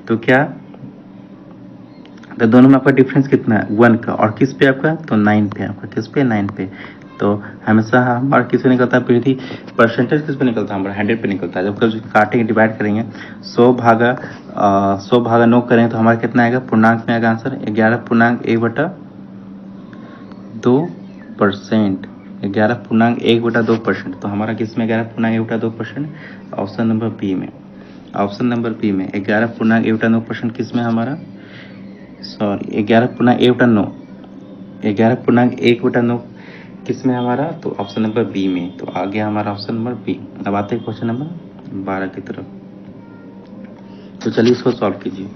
तो क्या, तो दोनों में आपका डिफरेंस कितना है 1 का, और किस पे आपका, तो 9 पे आपका, किस पे 9 पे। तो हमेशा हमारा किस पे निकलता है वृद्धि, परसेंटेज किस पे निकलता है हमारा 100 पे निकलता है। जब कभी काटेंगे डिवाइड करेंगे 100 भागा 9 करें तो हमारा कितना आएगा, पूर्णांक में आएगा आंसर 11.1/2%, 11.1/2%। तो हमारा किस में 11.1/2%, ऑप्शन नंबर बी में, ऑप्शन नंबर बी में 11.1/2% किस में हमारा, सॉरी 11.1/9, 11.1/9 किस में हमारा, तो ऑप्शन नंबर बी में। तो आ गया हमारा ऑप्शन नंबर बी। अब आते हैं क्वेश्चन नंबर 12 की तरफ। तो चलिए इसको सॉल्व कीजिए।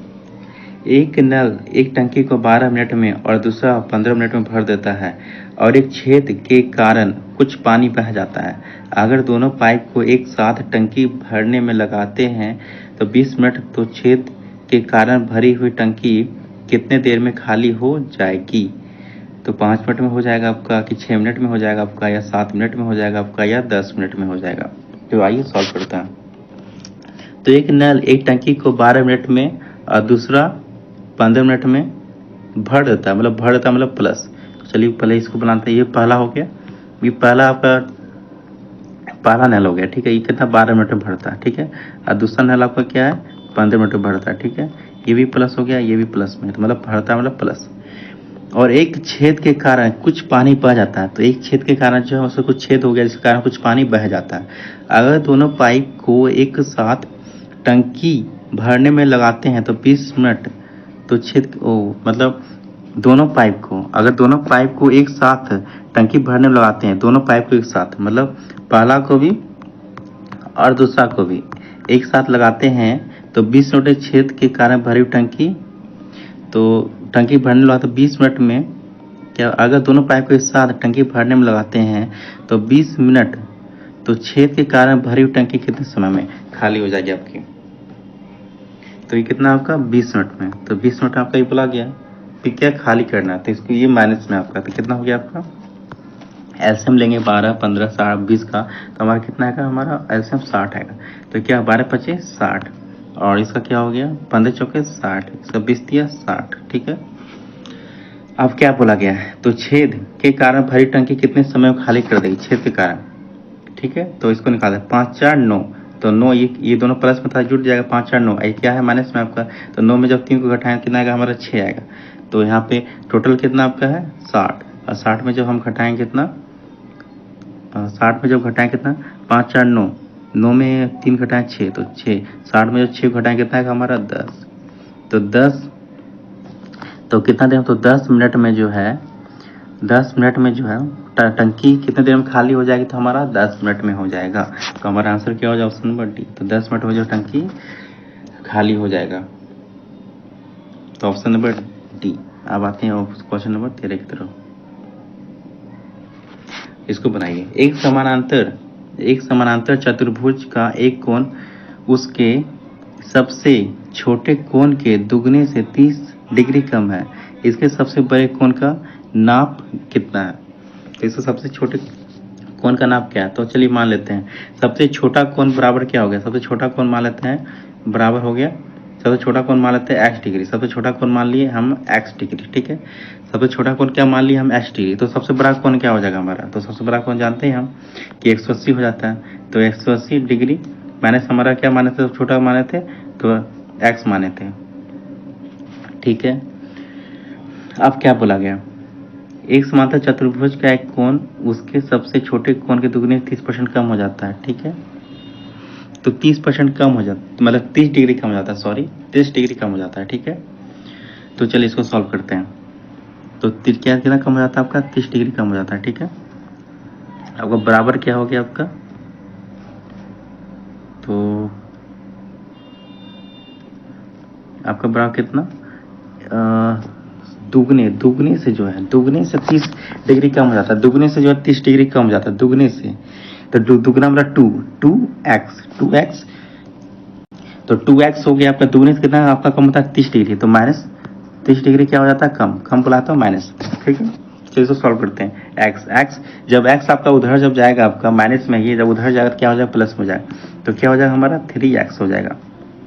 एक नल एक टंकी को 12 मिनट में और दूसरा 15 मिनट में भर देता है और एक छेद के कारण कुछ पानी बह जाता है। अगर दोनों पाइप को एक साथ टंकी भरने में लगाते हैं तो 20 मिनट, तो छेद के कारण भरी हुई टंकी कितने देर में खाली हो जाएगी। तो 5 मिनट में हो जाएगा आपका, कि 6 मिनट में हो जाएगा आपका, या 7 मिनट में हो जाएगा आपका, या 10 मिनट में हो जाएगा। तो आइए सॉल्व करते हैं। तो एक नल एक टंकी को 12 मिनट में और दूसरा 15 मिनट में भर देता है, मतलब भर देता है मतलब प्लस। तो चलिए पहले इसको बनाते हैं। ये पहला हो गया, ये पहला आपका पहला नल हो गया, ठीक है। ये कितना 12 मिनट में भरता है, ठीक है। और दूसरा नल आपका क्या है, 15 मिनट में भरता है, ठीक है। ये भी प्लस हो गया, ये भी प्लस में, तो मतलब भरता है मतलब प्लस। और एक छेद के कारण कुछ पानी बह जाता है। तो एक छेद के कारण जो है उसमें कुछ छेद हो गया जिसके कारण कुछ पानी बह जाता है। अगर दोनों पाइप को एक साथ टंकी भरने में लगाते हैं तो 20 मिनट, तो मतलब दोनों पाइप को, अगर दोनों पाइप को एक साथ टंकी भरने में लगाते हैं, दोनों पाइप को एक साथ, मतलब पहला को भी और दूसरा को भी एक साथ लगाते हैं तो 20 मिनट छेद के कारण भरी हुई टंकी, तो टंकी भरने लगा तो 20 मिनट में क्या, अगर दोनों पाइप को एक साथ टंकी भरने में लगाते हैं तो 20 मिनट, तो छेद के कारण भरी हुई टंकी कितने समय में खाली हो जाएगी आपकी। तो ये कितना आपका 20 मिनट में, तो 20 मिनट आपका ये बोला गया। फिर क्या खाली करना है, तो इसको ये माइनस में आपका, तो कितना हो गया आपका, एलसीएम लेंगे 12, 15, 60, 20 का, तो हमारा कितना आएगा, हमारा एलसीएम 60 आएगा। तो क्या 12 25 60, और इसका क्या हो गया 15 चौके 60, इसका 20 दिया 60, ठीक है। अब क्या बोला गया है, तो छेद के कारण भरी टंकी कितने समय में खाली कर देगी, छेद के कारण, ठीक है। तो इसको निकाल दें 5 4 9, तो 9 ये दोनों प्लस में था, जुट जाएगा 5 4 9, ये क्या है माइनस में आपका। तो 9 में जब 3 को घटाएं कितना आएगा हमारा 6 आएगा। तो यहाँ पे टोटल कितना आपका है 60, और 60 में जब हम घटाएंगे कितना, 60 में जब घटाएं कितना 5 4 9, 9 में 3 घटाएं 6, तो 6, 60 में जब 6 घटाएं कितना आएगा हमारा 10। तो 10, तो कितना दें, तो 10 मिनट में जो है, 10 मिनट में जो है टंकी कितने देर में खाली हो जाएगी, तो हमारा 10 मिनट में हो जाएगा। तो हमारा आंसर क्या हो जाएगा, ऑप्शन नंबर डी। तो 10 मिनट में जो टंकी खाली हो जाएगा, तो ऑप्शन नंबर डी। अब आते हैं क्वेश्चन नंबर 13 की तरफ। इसको बनाइए। एक समानांतर चतुर्भुज का एक कोण उसके सबसे छोटे कोण के दुगने से 30 डिग्री कम है। इसके सबसे बड़े कोण का नाप कितना है। तो इसके सबसे छोटे कोण का नाप क्या है, तो चलिए मान लेते हैं सबसे छोटा कोण बराबर क्या हो गया, सबसे छोटा कोण मान लेते हैं बराबर हो गया, सबसे छोटा कोण मान लेते हैं x डिग्री, सबसे छोटा कोण मान लिए हम x डिग्री, ठीक है। सबसे छोटा कोण क्या मान लिए हम h डिग्री, तो सबसे बड़ा कोण क्या हो जाएगा हमारा, तो सबसे बड़ा कोण जानते हैं हम कि 180 हो जाता है। तो 180 डिग्री माइनस हमारा क्या माने थे, छोटा माने थे तो x माने थे, ठीक है। अब क्या बोला गया, एक समांतर चतुर्भुज का एक कोण उसके सबसे छोटे कोण के दुगने 30% कम हो जाता है, ठीक है। तो 30% कम हो जाता, मतलब 30 डिग्री कम हो जाता है, सॉरी 30 डिग्री कम हो जाता है, ठीक है। तो चलिए इसको सॉल्व करते हैं। तो क्या कितना कम हो जाता है आपका, 30 डिग्री कम हो जाता है, ठीक है। आपका बराबर क्या हो गया आपका, तो आपका बराबर कितना दुगने दुगने से जो है दुगने से 30 डिग्री कम हो जाता है, दुगने से जो है 30 डिग्री कम हो जाता है दुगने से। तो दुगना मतलब 2x तो 2x हो गया आपका, दुगने से कितना आपका कम होता है 30 डिग्री, तो माइनस 30 डिग्री क्या हो जाता है कम बुलाता है माइनस। ठीक है, चलिए इसको सॉल्व करते हैं। x जब x आपका उधर जब जाएगा आपका माइनस में, ये जब उधर जाएगा तो क्या हो जाएगा प्लस में जाएगा, तो क्या हो जाएगा हमारा 3x हो जाएगा।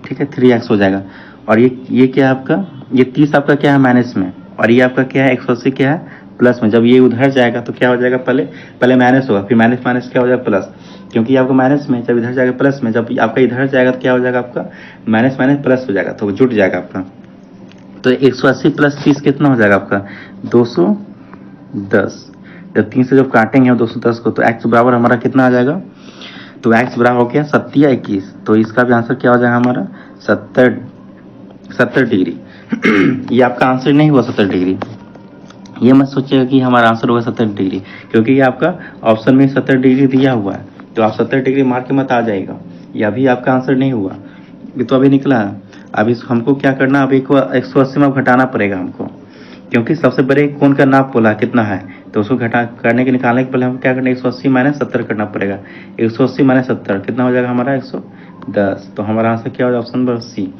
ठीक है 3x हो जाएगा। और ये क्या है आपका, ये 30 आपका क्या है माइनस में, और ये आपका क्या है 180 क्या है प्लस में। जब ये उधर जाएगा तो क्या हो जाएगा, पहले माइनस होगा, फिर माइनस माइनस क्या हो जाएगा प्लस, क्योंकि ये आपका माइनस में, जब इधर जाएगा प्लस में, जब आपका इधर जाएगा तो क्या हो जाएगा आपका माइनस माइनस प्लस हो जाएगा, तो जुट जाएगा आपका। तो 180 प्लस 30 कितना हो जाएगा आपका 210। जब 3 से जब काटेंगे 210 को, तो x बराबर हमारा कितना आ जाएगा, तो x बराबर हो गया 70 या 21। तो इसका भी आंसर क्या हो जाएगा हमारा 70 डिग्री। ये आपका आंसर नहीं हुआ 70 डिग्री, ये मत सोचिएगा कि हमारा आंसर होगा 70 डिग्री, क्योंकि ये आपका ऑप्शन में 70 डिग्री दिया हुआ है, तो आप 70 डिग्री मार के मत आ जाएगा। ये अभी आपका आंसर नहीं हुआ, ये तो अभी निकला है। अभी हमको क्या करना, अभी को 180 में घटाना पड़ेगा हमको, क्योंकि सबसे बड़े कोण का नाप बोला कितना है, तो उसको घटा करने के निकालने के पहले हमको क्या करना है 180 माइनस 70 करना पड़ेगा। 180 माइनस 70 कितना हो जाएगा हमारा 110। तो हमारा आंसर क्या हो जाएगा ऑप्शन नंबर सी।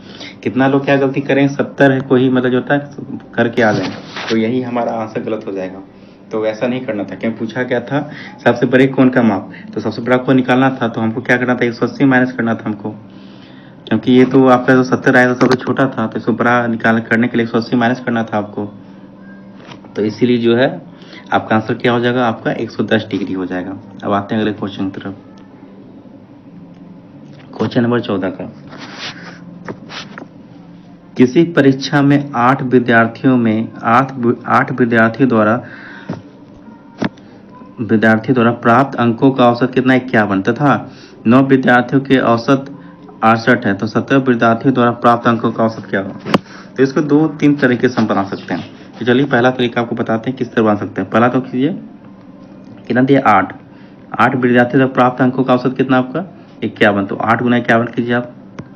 कितना लोग क्या गलती करें 70 को ही मतलब जो होता है करके आ जाए, तो यही हमारा आंसर गलत हो जाएगा। तो ऐसा नहीं करना था, क्योंकि पूछा क्या था सबसे बड़े कोण का माप, तो सबसे बड़ा कोण निकालना था, तो हमको क्या करना था 180 माइनस करना था हमको, क्योंकि ये तो आपका जो 70 आया तो सबसे छोटा था, तो इसको बड़ा निकाल करने के लिए 180 माइनस करना था आपको। तो इसीलिए जो है आपका आंसर क्या हो जाएगा आपका 110 डिग्री हो जाएगा। अब आते हैं अगले क्वेश्चन की तरफ, क्वेश्चन नंबर 14 का। किसी परीक्षा में 8 विद्यार्थियों द्वारा प्राप्त अंकों का औसत कितना 51 तथा 9 विद्यार्थियों के औसत 68 है, तो 17 विद्यार्थियों द्वारा प्राप्त अंकों का औसत क्या होगा। तो इसको 2-3 तरीके से हम बना सकते हैं। तो चलिए पहला तरीका आपको बताते हैं किस तरह बना सकते हैं। पहला तो कीजिए कितना दिया 8 विद्यार्थियों द्वारा प्राप्त अंकों का औसत कितना आपका 51, तो 8 गुना 51 कीजिए आप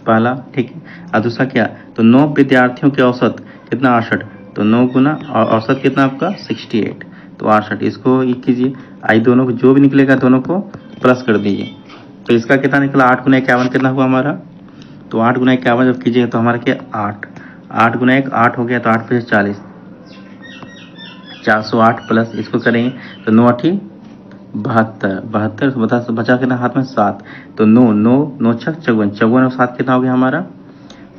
पहला। ठीक है, और दूसरा क्या, तो 9 विद्यार्थियों के औसत कितना 68, तो 9 गुना और औसत कितना आपका 68, तो 68। इसको ये कीजिए, आई दोनों को जो भी निकलेगा दोनों को प्लस कर दीजिए, तो इसका कितना निकला 8 गुना 51 कितना हुआ हमारा, तो 8 गुना 51 जब कीजिए तो हमारा क्या 8 गुना 1 8 हो गया, तो 8 पे 40 408 प्लस इसको करेंगे तो 9 8 72 बचा कितना हाथ में 7, तो 9 छक 54 और 7 कितना हो गया हमारा,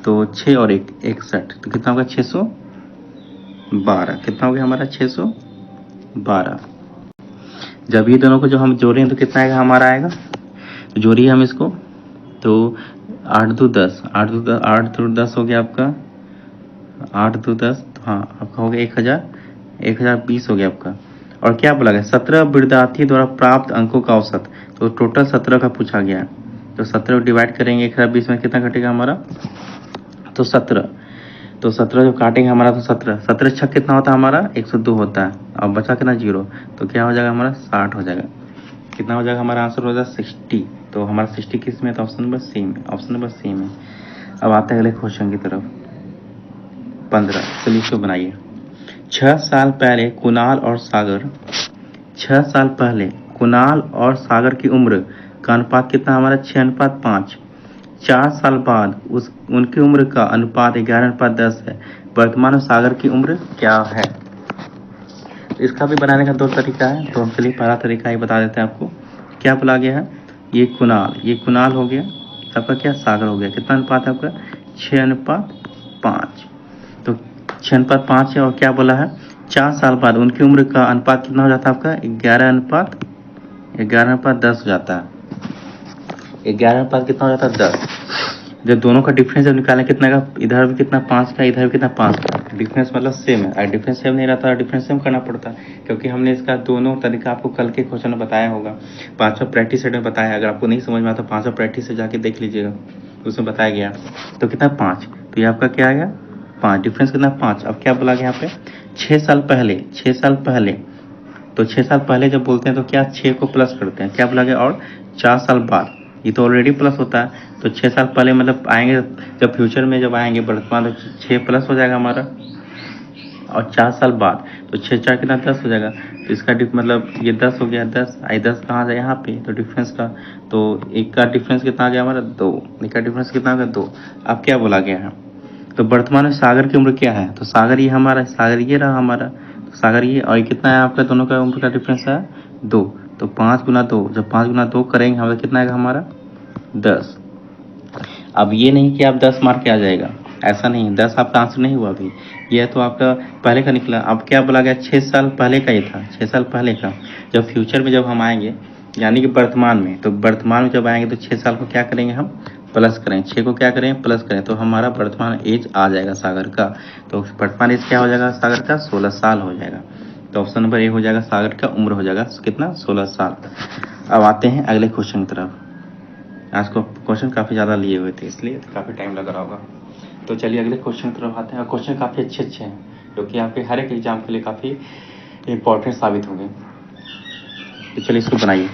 तो 6 और 1 61, तो कितना होगा 612, कितना हो गया हमारा 612। जब ये दोनों को जो हम जोड़ें तो कितना आएगा हमारा आएगा, तो जोड़िए हम इसको, तो 8 2 10 हो गया आपका 8 2 10, तो हाँ आपका हो गया 1020 हो गया आपका। और क्या बोला गया 17 विद्यार्थी द्वारा प्राप्त अंकों का औसत, तो टोटल 17 का पूछा गया, तो 17 को डिवाइड करेंगे 1020 में कितना घटेगा हमारा, तो 17, तो 17 जो काटेंगे हमारा तो 17 छक कितना होता है हमारा 102 होता है, और बचा कितना 0, तो क्या हो जाएगा हमारा 60 हो जाएगा। कितना हो जाएगा हमारा आंसर हो जाएगा 60, तो हमारा 60 किस में, तो ऑप्शन नंबर सी में। अब आते हैं अगले क्वेश्चन की तरफ 15। चलिए इसको बनाइए। 6 साल पहले कुणाल और सागर की उम्र का अनुपात कितना हमारा 6:5। 4 साल बाद उनकी उम्र का अनुपात 11:10 है। वर्तमान में सागर की उम्र क्या है। इसका भी बनाने का 2 तरीका है, तो हम चलिए पहला तरीका ही बता देते हैं आपको। क्या बोला गया है, ये कुणाल हो गया, सबका क्या सागर हो गया, कितना अनुपात है आपका 6:5, तो 6:5 है। और क्या बोला है 4 साल बाद उनकी उम्र का अनुपात कितना हो जाता है आपका 11:10 हो जाता है। 11 कितना हो जाता है 10। जब दोनों का डिफरेंस जब निकालें कितना का, इधर भी कितना 5 का, इधर भी कितना 5 का, डिफरेंस मतलब सेम है। अगर डिफरेंस सेम नहीं रहता डिफरेंस सेम करना पड़ता है, क्योंकि हमने इसका दोनों तरीका आपको कल के क्वेश्चन में बताया होगा, 5वां प्रैक्टिस सेट में बताया। अगर आपको नहीं समझ में आता 5वां प्रैक्टिस से जाके देख लीजिएगा, उसमें बताया गया। तो कितना 5, तो ये आपका क्या आ गया 5, डिफरेंस कितना 5। अब क्या बोला गया यहाँ पे 6 साल पहले, तो 6 साल पहले जब बोलते हैं तो क्या 6 को प्लस करते हैं, क्या बोला गया, और 4 साल बाद, ये तो ऑलरेडी प्लस होता है, तो 6 साल पहले मतलब आएंगे जब फ्यूचर में जब आएंगे वर्तमान, तो 6 प्लस हो जाएगा हमारा, और 4 साल बाद, तो 6 4 कितना 10 हो जाएगा। तो इसका मतलब ये 10 हो गया, 10 आई 10 कहाँ जाए यहाँ पे, तो डिफरेंस का, तो एक का डिफरेंस कितना आ गया हमारा 2, एक का डिफरेंस कितना आ गया 2। अब क्या बोला गया है, तो वर्तमान में सागर की उम्र क्या है, तो सागर ये हमारा, सागर ये रहा हमारा, तो सागर ये, और ये कितना है आपका, दोनों का उम्र का डिफरेंस है 2। तो 5 गुना 2, जब 5 गुना 2 करेंगे हमारा कितना आएगा हमारा 10। अब ये नहीं कि आप 10 मार के आ जाएगा, ऐसा नहीं, 10 आपका आंसर नहीं हुआ अभी, ये तो आपका पहले का निकला। अब क्या बोला गया, 6 साल पहले का ये था, 6 साल पहले का। जब फ्यूचर में जब हम आएंगे, यानी कि वर्तमान में, तो वर्तमान में जब आएंगे तो 6 साल को क्या करेंगे हम, प्लस करें, 6 को क्या करें, प्लस करें, तो हमारा वर्तमान एज आ जाएगा सागर का। तो वर्तमान एज क्या हो जाएगा सागर का, 16 साल हो जाएगा। तो ऑप्शन नंबर ए हो जाएगा, सागर का उम्र हो जाएगा कितना, 16 साल। अब आते हैं अगले क्वेश्चन की तरफ। आज को क्वेश्चन काफ़ी ज़्यादा लिए हुए थे, इसलिए काफ़ी टाइम लग रहा होगा। तो चलिए अगले क्वेश्चन की तरफ आते हैं। क्वेश्चन काफ़ी अच्छे अच्छे हैं, जो कि आपके हर एक एग्जाम के लिए काफ़ी इंपॉर्टेंट साबित होंगे। तो चलिए इसको बनाइए।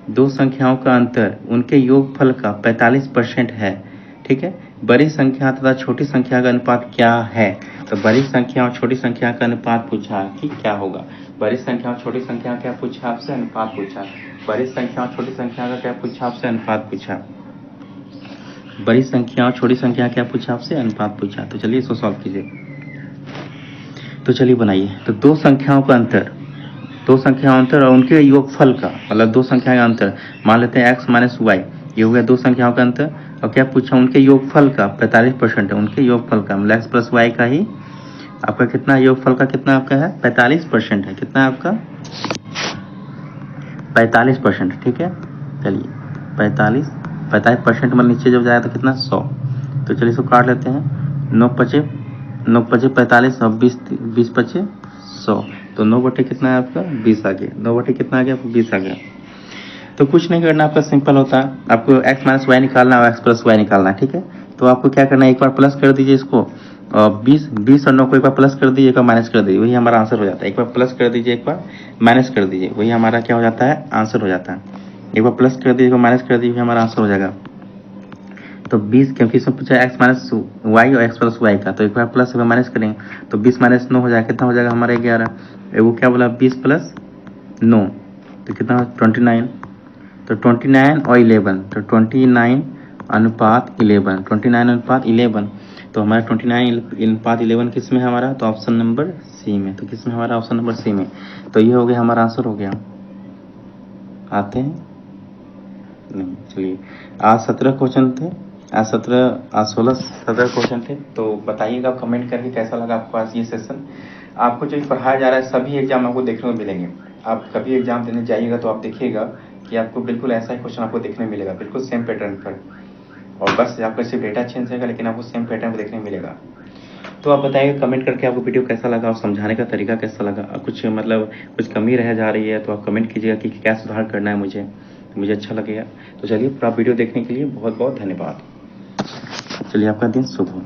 दो संख्याओं का अंतर उनके योगफल का 45% है, ठीक है। बड़ी संख्या तथा छोटी संख्या का अनुपात क्या है, तो बड़ी संख्या और छोटी संख्या का अनुपात पूछा कि क्या होगा। बड़ी संख्या और छोटी संख्या क्या पूछा आपसे, अनुपात पूछा। बड़ी संख्या और छोटी संख्या का क्या पूछा आपसे, अनुपात पूछा। बड़ी संख्या और छोटी संख्या क्या पूछा आपसे, अनुपात पूछा। तो चलिए इसको सॉल्व कीजिए। तो चलिए बनाइए। तो दो संख्याओं का अंतर, दो संख्याओं अंतर और उनके योगफल का, मतलब दो संख्या का अंतर, मान लेते हैं x माइनस वाई, ये हो गया दो संख्याओं का अंतर। और क्या पूछा, उनके योगफल का 45% है, उनके योगफल का, मतलब x प्लस वाई का ही आपका कितना, योगफल का कितना आपका है 45% है। कितना है आपका 45%, ठीक है। चलिए 45% में नीचे जब जाए तो कितना 100। तो चलिए इसको काट लेते हैं। 9 पचे 45 और 20 पचे 100। तो 9 बटे कितना है आपका 20 आ गया। 9 बटे कितना आ गया 20 आ गया। तो कुछ नहीं करना, आपका सिंपल होता है, आपको x माइनस वाई निकालना है और x प्लस वाई निकालना है, ठीक है। तो आपको क्या करना है, एक बार प्लस कर दीजिए इसको, और 20 और 9 को एक बार प्लस कर दीजिए, एक बार माइनस कर दीजिए, वही हमारा आंसर हो जाता है। एक बार प्लस कर दीजिए, एक बार माइनस कर दीजिए, वही हमारा क्या हो जाता है, आंसर हो जाता है। एक बार प्लस कर दीजिए, एक बार माइनस कर दीजिए, हमारा आंसर हो जाएगा। तो 20, क्योंकि इसमें पूछा x माइनस वाई और x प्लस वाई का, तो एक बार प्लस एक बार माइनस करेंगे तो 20 माइनस 9 हो जाएगा, कितना हो जाएगा हमारा 11। वो क्या बोला 20 प्लस 9, तो कितना 29। तो 29 और 11, तो 29 अनुपात 11, 29 अनुपात 11। तो हमारा 29 अनुपात 11 किस में है हमारा, तो ऑप्शन नंबर सी में। तो किस में हमारा, ऑप्शन नंबर सी में। तो ये हो गया हमारा आंसर हो गया। आते हैं नहीं, चलिए आज 17 क्वेश्चन थे, आज 17 क्वेश्चन थे। तो बताइएगा कमेंट करके कैसा लगा आपको आज ये सेशन। आपको जो पढ़ाया जा रहा है सभी एग्जाम आपको देखने को मिलेंगे। आप कभी एग्जाम देने जाइएगा तो आप देखिएगा कि आपको बिल्कुल ऐसा ही क्वेश्चन आपको देखने मिलेगा, बिल्कुल सेम पैटर्न पर। और बस आपका सिर्फ डेटा चेंज रहेगा, लेकिन आपको सेम पैटर्न पर देखने मिलेगा। तो आप बताइएगा कमेंट करके आपको वीडियो कैसा लगा और समझाने का तरीका कैसा लगा। कुछ मतलब कुछ कमी रह जा रही है तो आप कमेंट कीजिएगा कि क्या सुधार करना है मुझे अच्छा लगेगा। तो चलिए पूरा वीडियो देखने के लिए बहुत बहुत धन्यवाद। चलिए आपका दिन शुभ हो।